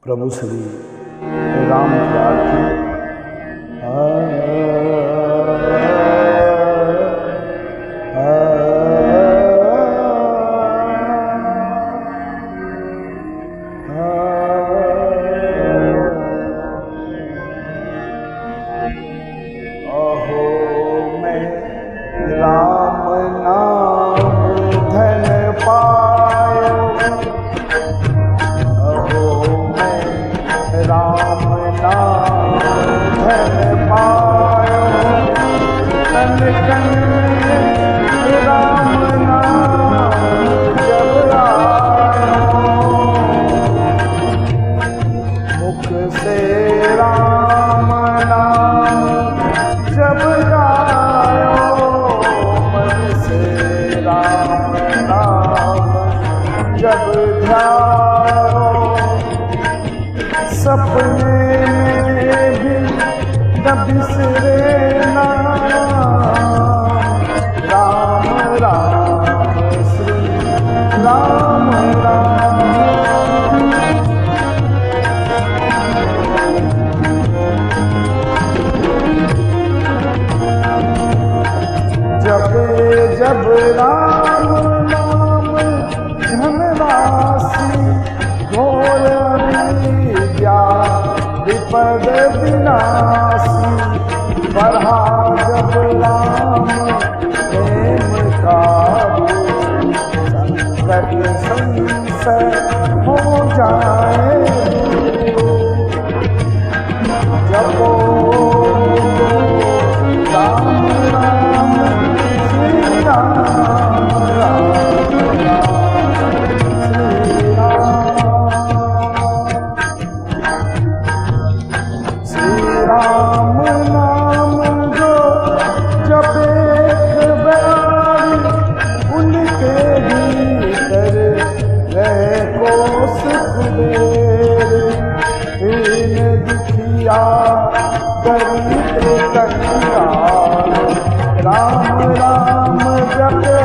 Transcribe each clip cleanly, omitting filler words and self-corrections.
प्रभु श्री राम की आरती। सपने में भी न बिसरे नाम, राम राम श्री राम राम। जपे जब राम नाम धनवासी, घोर विपद विनाशी, बढ़ा जब राम प्रेम का संकट संशय हो जाए। जपो राम राम श्री राम राम राम नाम जो जपे खबरारी, उनके भीतर रहे को सुख देर। दीन दुखिया दरिद्र कंगाल, राम राम जपे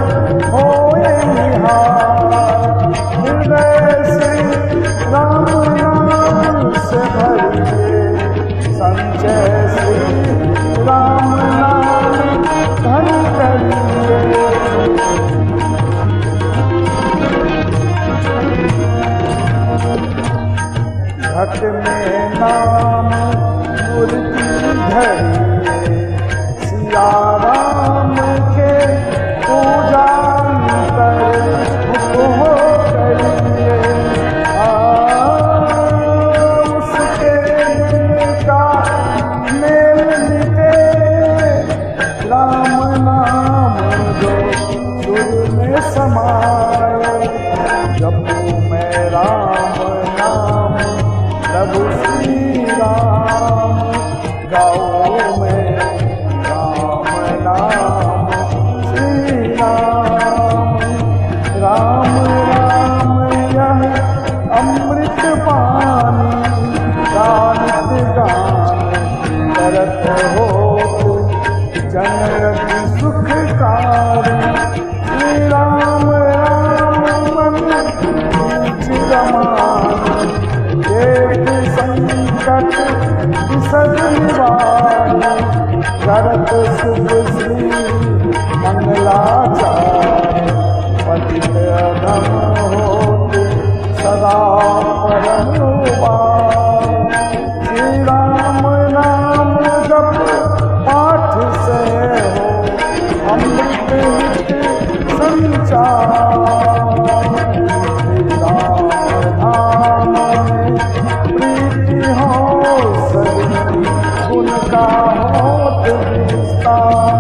होए निहार। हृदय से राम नाम से भरिए, संजय श्री राम नाम धन करिए। घट में नाम मूर्ति धरिए, सिया राम के पूजा कर हो करिए। उसके मन का मेल मिटे, राम नाम जो सुर में समाए। जपू मैं राम नाम प्रभु श्री राम, गाओ मैं राम नाम श्री राम। राम राम यह अमृत पानी, गानत गान करत होत जनक सुखकारी। श्री राम राम मन बीच रमानी, एक संकट विसद निवारी। करत शुभ श्री मंगलाचार, पतित अधम होत सदा परनुवार। श्री राम नाम जप पाठ से हो अमृत हित संचार। श्री राम धाम में प्रीति हो सदी, उनका होत विस्तार।